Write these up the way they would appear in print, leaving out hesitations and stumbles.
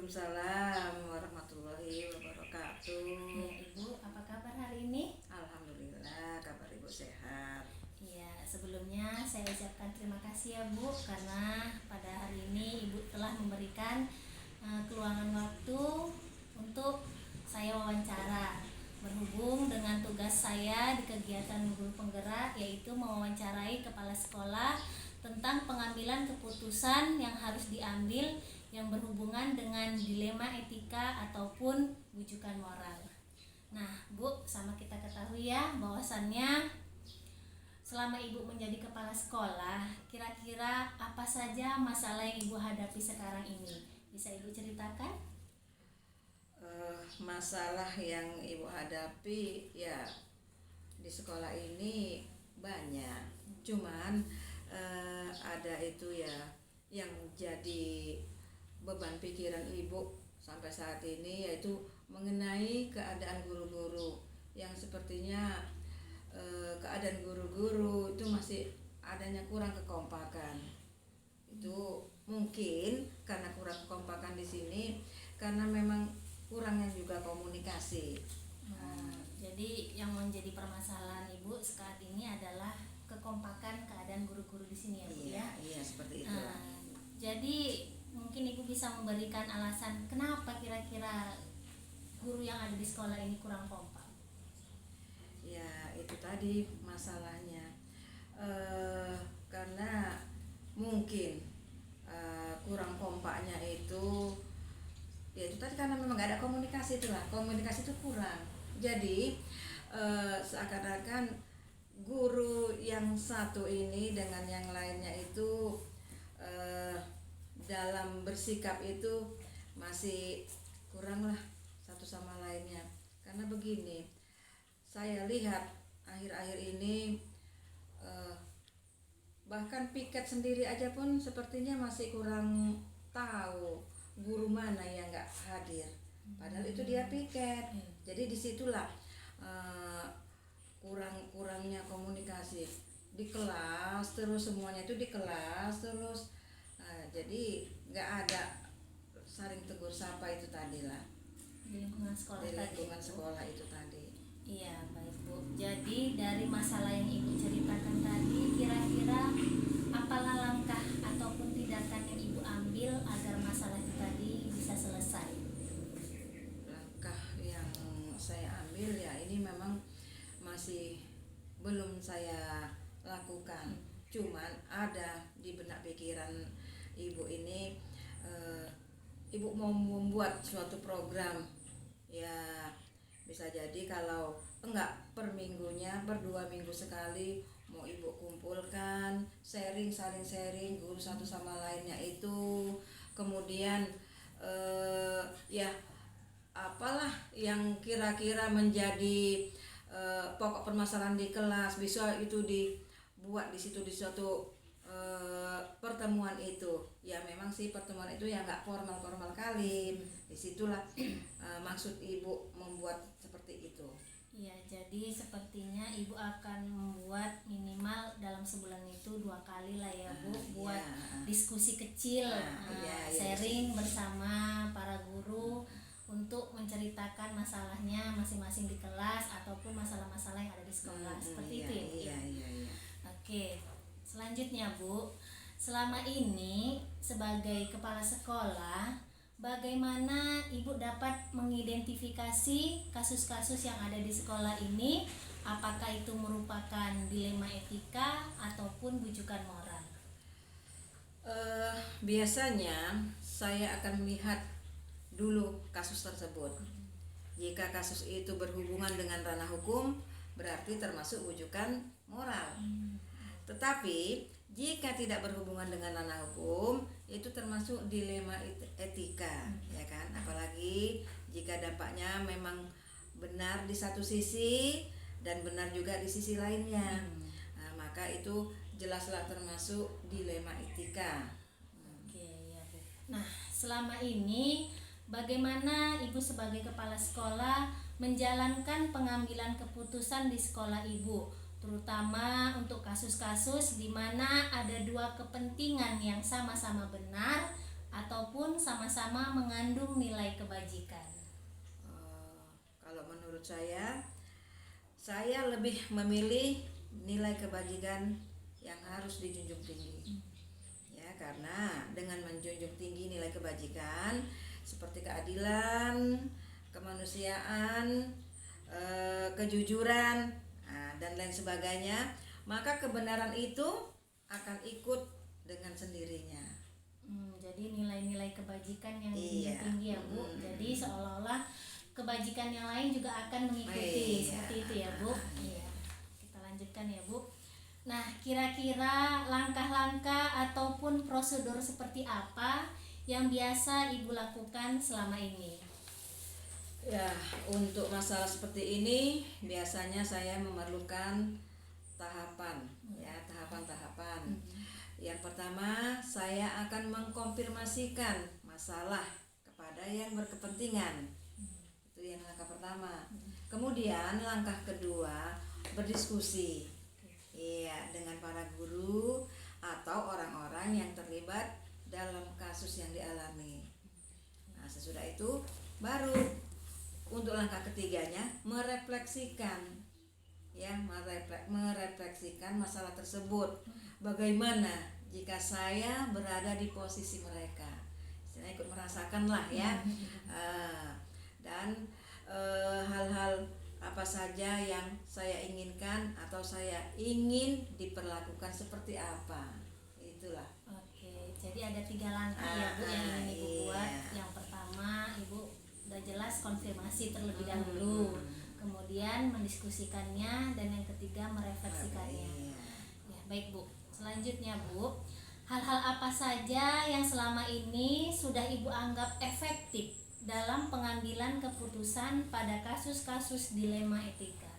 Waalaikumsalam warahmatullahi wabarakatuh. Ya, Ibu, apa kabar hari ini? Alhamdulillah, kabar Ibu sehat. Ya, sebelumnya saya ucapkan terima kasih ya Bu, karena pada hari ini Ibu telah memberikan keluangan waktu untuk saya wawancara. Berhubung dengan tugas saya di kegiatan guru penggerak, yaitu mewawancarai kepala sekolah tentang pengambilan keputusan yang harus diambil yang berhubungan dengan dilema etika ataupun bujukan moral. Nah, Bu, sama kita ketahui ya bahwasannya selama Ibu menjadi kepala sekolah, kira-kira apa saja masalah yang Ibu hadapi sekarang ini? Bisa Ibu ceritakan? Masalah yang Ibu hadapi ya di sekolah ini banyak. Cuman ada itu ya yang jadi beban pikiran Ibu sampai saat ini, yaitu mengenai keadaan guru-guru yang sepertinya keadaan guru-guru itu masih adanya kurang kekompakan. Itu mungkin karena kurang kekompakan di sini karena memang kurangnya juga komunikasi. Jadi yang menjadi permasalahan Ibu saat ini adalah kekompakan keadaan guru-guru di sini ya Bu ya. Iya, seperti itu. Jadi mungkin Ibu bisa memberikan alasan kenapa kira-kira guru yang ada di sekolah ini kurang kompak. Ya, itu tadi masalahnya. Karena mungkin kurang kompaknya itu ya itu tadi karena memang gak ada komunikasi, itulah komunikasi itu kurang. Jadi seakan-akan guru yang satu ini dengan yang lainnya itu dalam bersikap itu masih kurang lah satu sama lainnya. Karena begini, saya lihat akhir-akhir ini bahkan piket sendiri aja pun sepertinya masih kurang tahu guru mana yang nggak hadir. Padahal itu dia piket. Jadi disitulah kurangnya komunikasi di kelas terus, semuanya itu di kelas terus. Jadi nggak ada saling tegur sapa itu tadi lah Di lingkungan sekolah di tadi. lingkungan sekolah itu tadi. Iya, baik Bu. Jadi dari masalah yang Ibu ceritakan tadi, kira-kira apalah langkah ataupun tindakan yang Ibu ambil agar masalah itu tadi bisa selesai? Langkah yang saya ambil ya ini memang masih belum saya lakukan. Cuman ada di benak pikiran Ibu ini, Ibu mau membuat suatu program ya, bisa jadi kalau enggak per minggunya, per 2 minggu sekali mau Ibu kumpulkan, saling sharing guru satu sama lainnya itu. Kemudian ya apalah yang kira-kira menjadi pokok permasalahan di kelas, bisa itu dibuat di situ di suatu pertemuan itu. Ya memang sih pertemuan itu ya nggak formal kali. Disitulah maksud Ibu membuat seperti itu. Iya, jadi sepertinya Ibu akan membuat minimal dalam sebulan itu 2 kali lah ya Bu, buat diskusi kecil, sharing bersama para guru untuk menceritakan masalahnya masing-masing di kelas ataupun masalah-masalah yang ada di sekolah. Seperti itu ya Bu. Iya. Oke, selanjutnya Bu, selama ini sebagai kepala sekolah, bagaimana Ibu dapat mengidentifikasi kasus-kasus yang ada di sekolah ini? Apakah itu merupakan dilema etika ataupun bujukan moral? Biasanya saya akan melihat dulu kasus tersebut. Jika kasus itu berhubungan dengan ranah hukum, berarti termasuk bujukan moral. Tetapi jika tidak berhubungan dengan ranah hukum, itu termasuk dilema etika, ya kan? Apalagi jika dampaknya memang benar di satu sisi dan benar juga di sisi lainnya. Maka itu jelaslah termasuk dilema etika. Oke, ya Bu. Nah, selama ini bagaimana Ibu sebagai kepala sekolah menjalankan pengambilan keputusan di sekolah Ibu, terutama untuk kasus-kasus di mana ada 2 kepentingan yang sama-sama benar ataupun sama-sama mengandung nilai kebajikan? Kalau menurut saya lebih memilih nilai kebajikan yang harus dijunjung tinggi. Ya, karena dengan menjunjung tinggi nilai kebajikan seperti keadilan, kemanusiaan, kejujuran, dan lain sebagainya, maka kebenaran itu akan ikut dengan sendirinya. Jadi nilai-nilai kebajikan yang Iya. tinggi ya Bu. Jadi seolah-olah kebajikan yang lain juga akan mengikuti. Iya. Seperti itu ya Bu. Iya. Kita lanjutkan ya Bu. Nah, kira-kira langkah-langkah ataupun prosedur seperti apa yang biasa Ibu lakukan selama ini? Ya, untuk masalah seperti ini biasanya saya memerlukan tahapan, ya, tahapan-tahapan. Yang pertama, saya akan mengkonfirmasikan masalah kepada yang berkepentingan. Itu yang langkah pertama. Kemudian langkah kedua, berdiskusi. Iya, dengan para guru atau orang-orang yang terlibat dalam kasus yang dialami. Nah, sesudah itu baru untuk langkah ketiganya merefleksikan, ya, merefleksikan masalah tersebut. Bagaimana jika saya berada di posisi mereka? Saya ikut merasakanlah ya, dan hal-hal apa saja yang saya inginkan atau saya ingin diperlakukan seperti apa, itulah. Oke, jadi ada 3 langkah ya Bu yang ingin Ibu buat. Yang pertama, Ibu udah jelas konfirmasi terlebih dahulu, kemudian mendiskusikannya, dan yang ketiga merefleksikannya. Ya, baik Bu. Selanjutnya Bu, hal-hal apa saja yang selama ini sudah Ibu anggap efektif dalam pengambilan keputusan pada kasus-kasus dilema etika?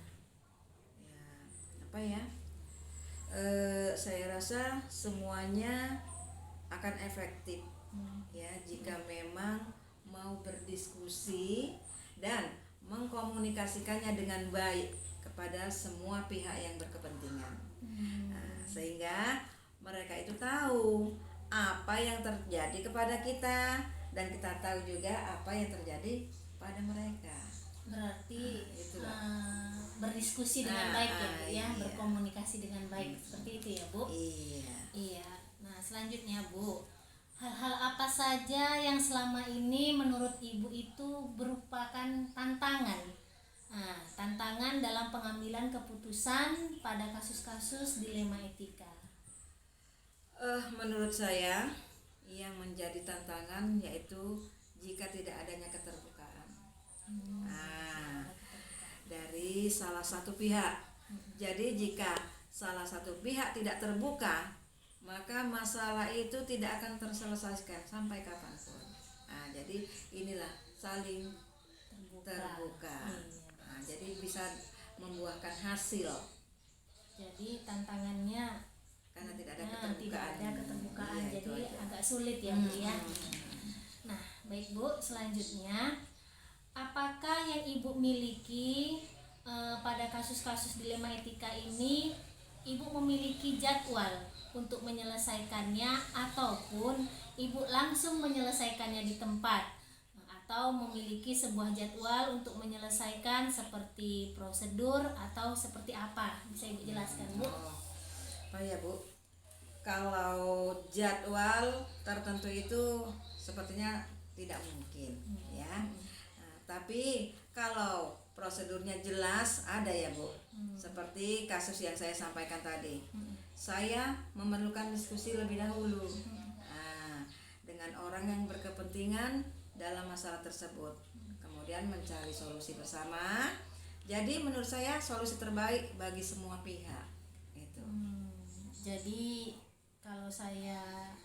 Ya, apa ya? Saya rasa semuanya akan efektif, ya, jika memang mau berdiskusi dan mengkomunikasikannya dengan baik kepada semua pihak yang berkepentingan. Sehingga mereka itu tahu apa yang terjadi kepada kita dan kita tahu juga apa yang terjadi pada mereka. Berarti itulah. Berdiskusi dengan baik ya Bu ya, Iya. berkomunikasi dengan baik, seperti itu ya Bu. Iya. Iya. Nah, selanjutnya Bu, hal-hal apa saja yang selama ini menurut Ibu itu merupakan tantangan? Nah, tantangan dalam pengambilan keputusan pada kasus-kasus dilema etika. Menurut saya yang menjadi tantangan yaitu jika tidak adanya keterbukaan. Dari salah satu pihak. Jadi jika salah satu pihak tidak terbuka, maka masalah itu tidak akan terselesaikan sampai kapanpun. Jadi inilah saling terbuka. Jadi bisa membuahkan hasil. Jadi tantangannya karena tidak ada keterbukaan. Iya, jadi agak sulit ya Bu ya. Nah, baik Bu, selanjutnya apakah yang Ibu miliki pada kasus-kasus dilema etika ini? Ibu memiliki jadwal untuk menyelesaikannya ataupun Ibu langsung menyelesaikannya di tempat, atau memiliki sebuah jadwal untuk menyelesaikan seperti prosedur atau seperti apa? Bisa Ibu jelaskan Bu? Oh ya Bu, kalau jadwal tertentu itu sepertinya tidak mungkin, ya. Tapi kalau prosedurnya jelas ada ya Bu. Seperti kasus yang saya sampaikan tadi, saya memerlukan diskusi lebih dahulu dengan orang yang berkepentingan dalam masalah tersebut, kemudian mencari solusi bersama. Jadi menurut saya solusi terbaik bagi semua pihak itu. Jadi kalau saya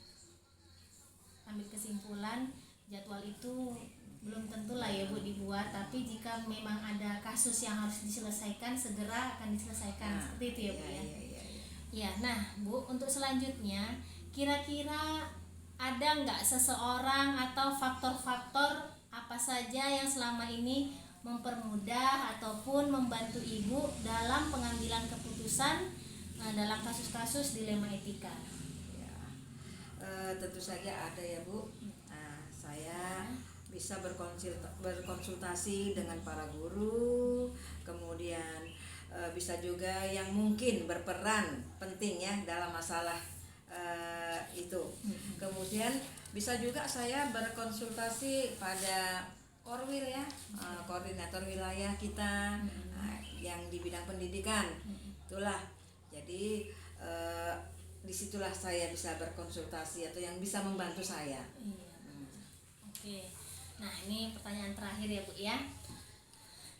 ambil kesimpulan, jadwal itu belum tentu lah ya Bu dibuat, tapi jika memang ada kasus yang harus diselesaikan, segera akan diselesaikan. Seperti itu ya Bu ya. Ya, nah Bu, untuk selanjutnya, kira-kira ada nggak seseorang atau faktor-faktor apa saja yang selama ini mempermudah ataupun membantu Ibu dalam pengambilan keputusan dalam kasus-kasus dilema etika? Ya, tentu saja ada ya Bu. saya bisa berkonsultasi dengan para guru, kemudian bisa juga yang mungkin berperan penting ya dalam masalah itu. Kemudian bisa juga saya berkonsultasi pada Korwil ya, koordinator wilayah kita yang di bidang pendidikan. Itulah. Jadi disitulah saya bisa berkonsultasi atau yang bisa membantu saya. Oke. Nah, ini pertanyaan terakhir ya, Bu ya.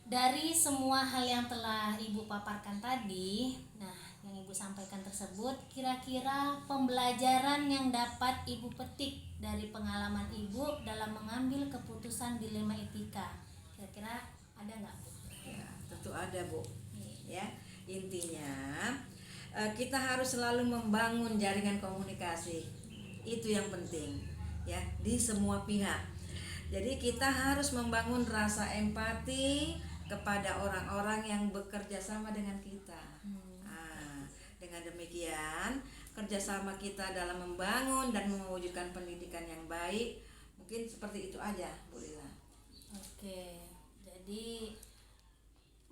Dari semua hal yang telah Ibu paparkan tadi, nah, yang Ibu sampaikan tersebut, kira-kira pembelajaran yang dapat Ibu petik dari pengalaman Ibu dalam mengambil keputusan dilema etika, kira-kira ada nggak, Bu? Ya, tentu ada, Bu. Ya, intinya kita harus selalu membangun jaringan komunikasi. Itu yang penting, ya, di semua pihak. Jadi kita harus membangun rasa empati kepada orang-orang yang bekerja sama dengan kita. Dengan demikian, kerjasama kita dalam membangun dan mewujudkan pendidikan yang baik, mungkin seperti itu aja, Bu Lila. Oke, jadi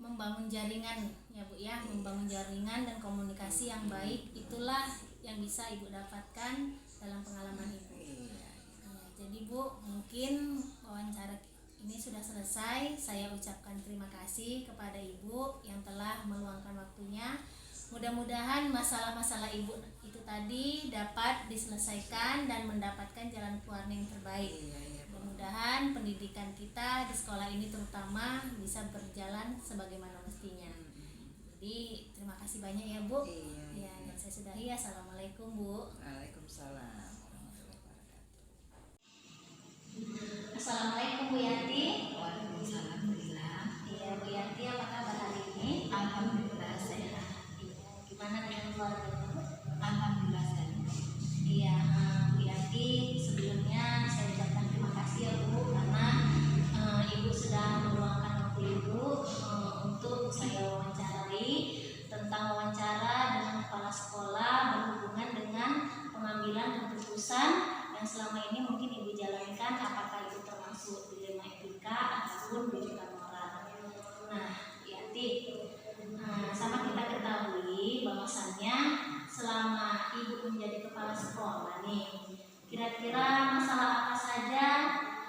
membangun jaringan ya, Bu ya, membangun jaringan dan komunikasi yang baik, itulah yang bisa Ibu dapatkan dalam pengalaman Ibu. Jadi Bu, mungkin wawancara ini sudah selesai. Saya ucapkan terima kasih kepada Ibu yang telah meluangkan waktunya. Mudah-mudahan masalah-masalah Ibu itu tadi dapat diselesaikan dan mendapatkan jalan keluar yang terbaik. Mudah-mudahan pendidikan kita di sekolah ini terutama bisa berjalan sebagaimana mestinya. Jadi terima kasih banyak ya, Bu. Ya, dan saya sudahi. Assalamualaikum, Bu. Waalaikumsalam. Assalamualaikum, Bu Yanti. Waalaikumsalam. Iya, Bu Yanti, apa kabar hari ini? Alhamdulillah sehat. Iya. Gimana dengan keluarga, Bu? Alhamdulillah sehat. Iya, Bu Yanti, sebelumnya saya ucapkan terima kasih ya, Bu, karena Ibu sudah meluangkan waktu Ibu untuk saya wawancarai tentang wawancara dengan kepala sekolah berhubungan dengan pengambilan keputusan yang selama ini mungkin Ibu jalankan, apakah itu termasuk dilema etika ataupun rujukan moral. Nah, Yanti, sama kita ketahui bahwasannya selama Ibu menjadi kepala sekolah nih, kira-kira masalah apa saja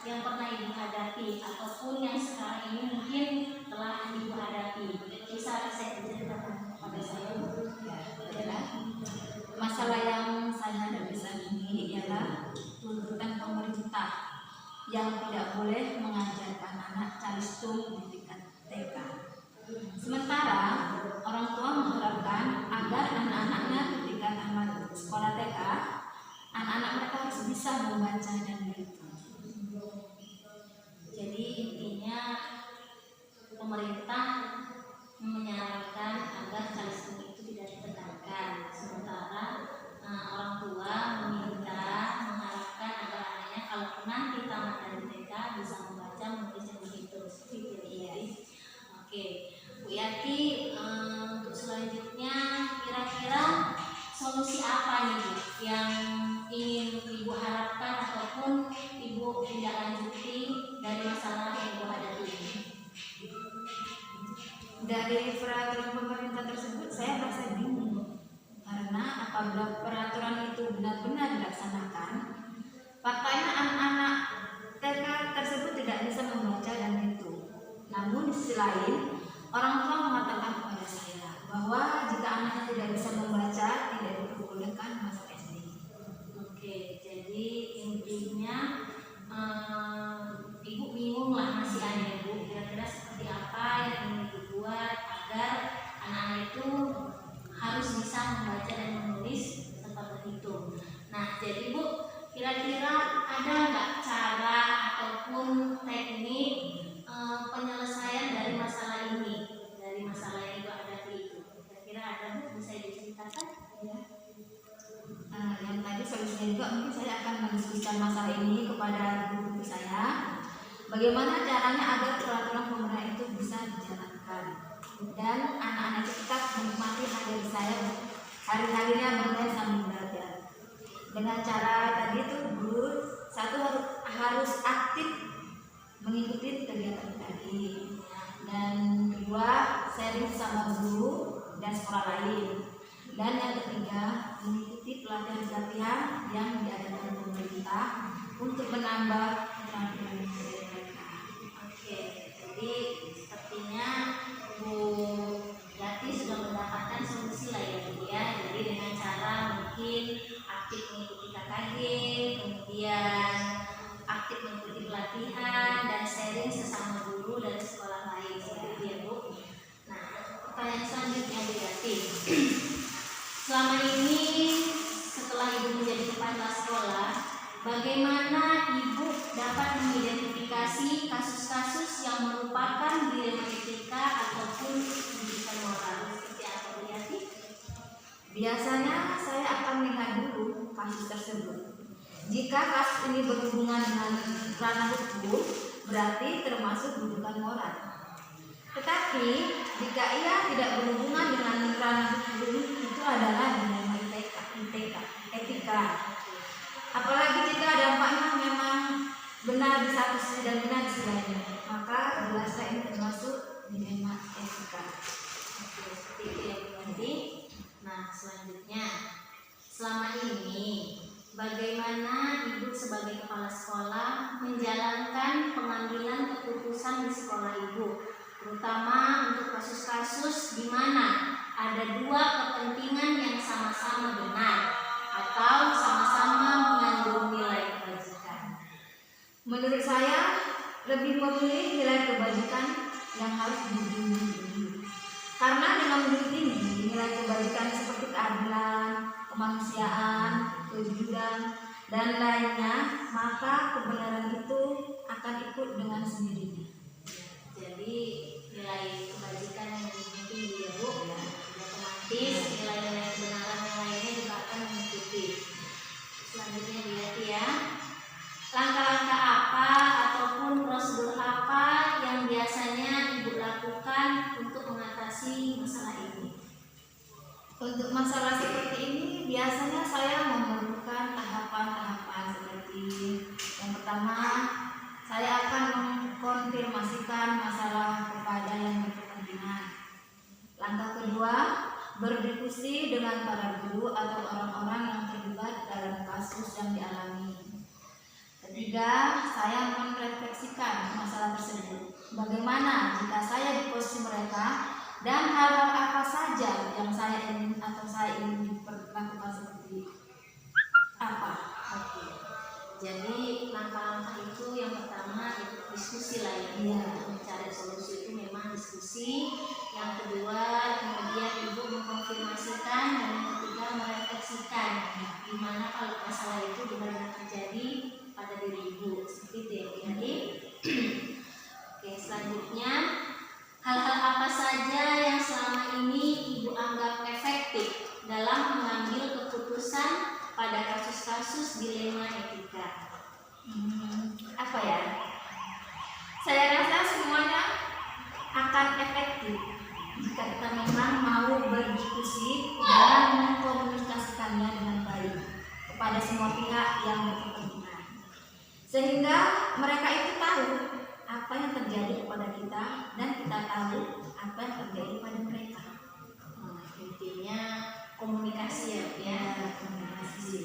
yang pernah Ibu hadapi ataupun yang sekarang ini mungkin telah Ibu hadapi? Bisa saya ceritakan kepada saya, Bu? Ya, masalah yang saya hadapi saat ini ialah tuntutan pemerintah yang tidak boleh mengajarkan anak calistung di tingkat TK. Sementara orang tua mengharapkan agar anak-anaknya ketika tamat sekolah TK, anak-anak mereka harus bisa membaca dan berhitung. Jadi intinya pemerintah menyarankan agar calistung itu tidak ditekankan, sementara orang tua mengharapkan agar anaknya kalau nanti tamat dari TK bisa membaca, menulis dan berhitung. Iya. Oke, Bu Yati, untuk selanjutnya kira-kira solusi apa nih, Bu, yang ingin Ibu harapkan ataupun Ibu tidak lanjuti dari masalah yang Ibu hadapi ini? Dari peraturan pemerintah tersebut saya merasa bingung karena apabila peraturan itu benar-benar dilaksanakan, faktanya anak-anak TK tersebut tidak bisa membaca dan berhitung. Namun di sisi lain, orang tua mengatakan kepada saya bahwa jika anaknya tidak bisa membaca, tidak diperbolehkan masuk SD. Oke, jadi intinya Ibu bingung lah, masih ada Bu, kira-kira seperti apa yang ingin Ibu buat agar anak-anak itu harus bisa membaca dan menulis serta berhitung. Nah, jadi Bu, kira-kira ada nggak cara ataupun teknik penyelesaian dari masalah ini, dari masalah yang Ibu hadapi itu? Kira-kira ada, Bu, bisa diceritakan? Ya. Yang tadi solusinya juga mungkin saya akan mendiskusikan masalah ini kepada guru saya. Bagaimana caranya agar peraturan pemerintah itu bisa dijalankan dan anak-anak kita menikmati hari-harinya bermain sambil belajar. Dengan cara tadi itu guru satu harus aktif mengikuti kegiatan tadi. Dan kedua, sharing sama guru dan sekolah lain. Dan yang ketiga, mengikuti pelatihan-pelatihan yang diadakan pemerintah untuk menambah keterampilan mereka. Oke, jadi sepertinya Bu Yati sudah mendapatkan solusi lah ya Bu ya. Jadi dengan cara mungkin aktif mengikuti KKG, kemudian aktif mengikuti pelatihan dan sharing sesama guru dari sekolah lain seperti itu ya Bu. Nah, pertanyaan selanjutnya Bu Yati. Selama ini setelah Ibu menjadi kepala sekolah, bagaimana Ibu dapat mengidentifikasi kasus-kasus yang merupakan dilema etika ataupun pendidikan moral? Seperti apa Bu Yati? Biasanya saya akan melihat dulu kasus tersebut. Jika kasus ini berhubungan dengan ranah hukum, berarti termasuk dudukan moral. Tetapi jika ia tidak berhubungan dengan ranah hukum, itu adalah dilema etika. Apalagi jika dampaknya memang benar di satu sisi dan benar di sisi lainnya, maka jelaslah ini termasuk dilema etika. Oke, seperti itu ya Bu Yati. Nah, selanjutnya, selama ini bagaimana Ibu sebagai kepala sekolah menjalankan pengambilan keputusan di sekolah Ibu, terutama untuk kasus-kasus di mana ada dua kepentingan yang sama-sama benar atau sama-sama mengandung nilai kebajikan? Menurut saya lebih memilih nilai kebajikan yang harus dijunjung tinggi. Karena dengan menjunjung tinggi nilai kebajikan seperti keadilan, kemanusiaan, kejujuran, dan lainnya, maka kebenaran itu akan ikut dengan sendirinya. Jadi nilai kebajikan yang lebih tinggi ya Bu, ya otomatis nilai-nilai kebenaran yang lainnya juga akan mengikuti. Selanjutnya Bu Yati ya, langkah-langkah apa ataupun prosedur apa yang biasanya Ibu lakukan untuk mengatasi masalah ini? Untuk masalah seperti ini, biasanya saya memerlukan tahapan-tahapan seperti yang pertama, saya akan mengkonfirmasikan masalah kepada yang berkepentingan. Langkah kedua, berdiskusi dengan para guru atau orang-orang yang terlibat dalam kasus yang dialami. Ketiga, saya merefleksikan masalah tersebut. Bagaimana jika saya di posisi mereka dan hal-hal apa saja yang saya ingin atau saya ingin diperlakukan seperti apa? Oke. Jadi langkah-langkah itu yang pertama itu diskusi lah ya. Iya. Untuk mencari solusi itu memang diskusi. Yang kedua kemudian Ibu mengkonfirmasikan dan yang ketiga merefleksikan gimana kalau masalah itu benar-benar terjadi pada diri Ibu. Seperti itu ya Bu Yati. Oke, selanjutnya hal-hal apa saja yang selama ini Ibu anggap efektif dalam mengambil keputusan pada kasus-kasus dilema etika? Apa ya? Saya rasa semuanya akan efektif jika kita memang mau berdiskusi dan mengkomunikasikannya dengan baik kepada semua pihak yang berkepentingan, sehingga mereka itu tahu apa yang terjadi kepada kita dan kita tahu apa yang terjadi pada mereka. Intinya komunikasi ya Bu ya. Komunikasi.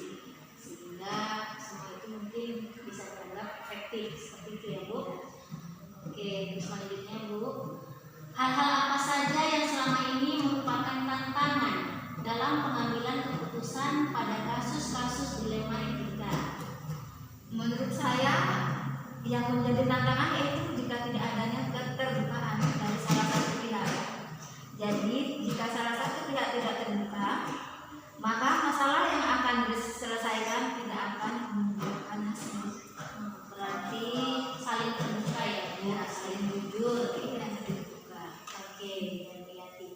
Sehingga semua itu mungkin bisa dianggap efektif seperti itu ya Bu. Oke, terus selanjutnya Bu, hal-hal apa saja yang selama ini merupakan tantangan dalam pengambilan keputusan pada kasus-kasus dilema etika? Menurut saya yang menjadi tantangan yaitu jika tidak adanya keterbukaan dari salah satu pihak. Jadi jika salah satu pihak tidak terbuka, maka masalah yang akan diselesaikan tidak akan membuahkan hasil. Berarti saling terbuka ya Bu, Ya, saling jujur. tidak terbuka. Oke, hati-hati.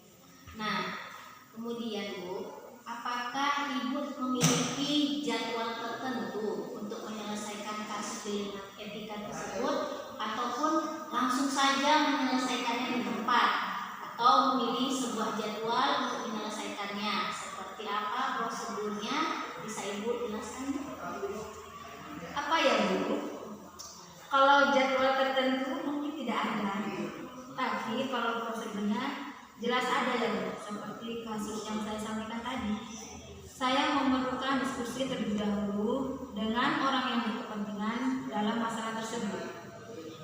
Nah, kemudian Bu, apakah Ibu memiliki jadwal tertentu untuk menyelesaikan kasus dilema etika tersebut, ataupun langsung saja menyelesaikannya di tempat, atau memilih sebuah jadwal untuk menyelesaikannya? Seperti apa prosedurnya? Bisa Ibu jelaskan? Apa ya Bu? Kalau jadwal tertentu mungkin tidak ada, tapi kalau prosedurnya jelas ada ya Bu. Seperti kasus yang saya sampaikan tadi, saya memerlukan diskusi terlebih dahulu dengan orang yang berkepentingan dalam masalah tersebut,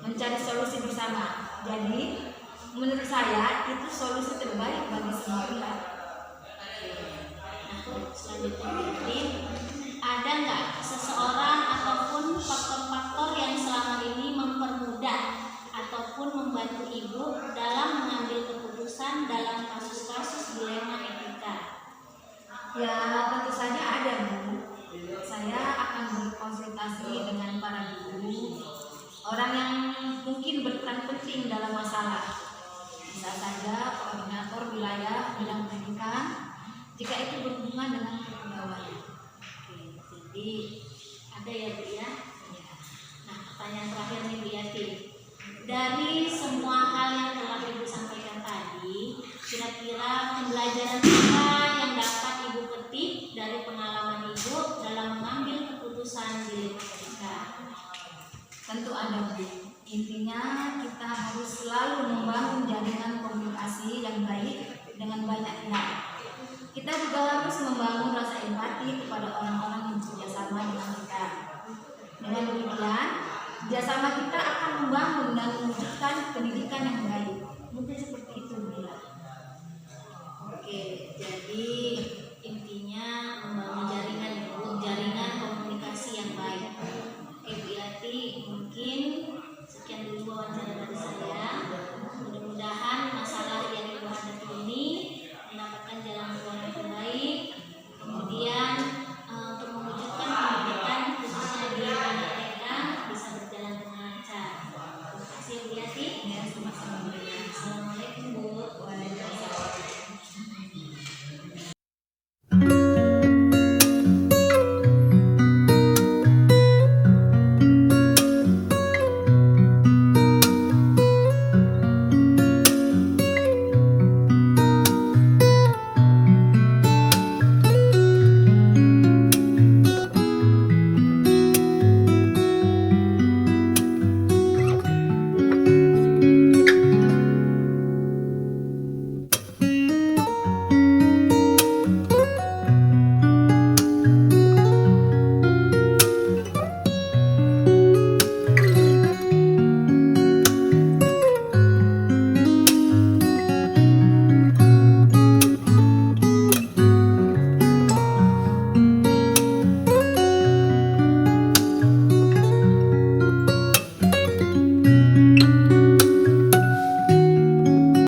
mencari solusi bersama. Jadi menurut saya itu solusi terbaik bagi semua pihak. Nah, selanjutnya mungkin ada nggak seseorang ataupun faktor-faktor yang selama ini mempermudah ataupun membantu ibu dalam mengambil keputusan dalam kasus-kasus dilema etika? Ya tentu saja ada Bu. Saya akan berkonsultasi dengan para guru, orang yang mungkin berperan penting dalam masalah. Bisa saja koordinator wilayah bidang pendidikan jika itu berhubungan dengan kepegawaian. Oke, jadi ada ya Bu ya. Nah, pertanyaan terakhir nih Bu Yati. Dari semua hal yang telah Ibu sampaikan tadi, kira-kira pembelajaran apa yang dapat Ibu petik dari pengalaman Ibu dalam mengambil keputusan di etika? Tentu ada Bu. Intinya kita harus selalu membangun jaringan komunikasi yang baik dengan banyak pihak. Kita juga harus membangun rasa empati kepada orang-orang yang bekerjasama dengan kita. Dengan demikian, kerjasama kita akan membangun dan mewujudkan pendidikan yang baik. Mungkin seperti itu Bu. Oke, jadi intinya membangun jaringan Ibu, jaringan komunikasi yang baik. Oke Bu Yati, mungkin sekian dulu wawancara dari saya. Mudah-mudahan masalah yang Ibu hadapi ini mendapatkan jalan keluar yang terbaik. Kemudian untuk mewujudkan pendidikan khususnya di Indonesia bisa berjalan dengan lancar. Terima kasih Bu Yati. Ya, sama-sama. Assalamualaikum.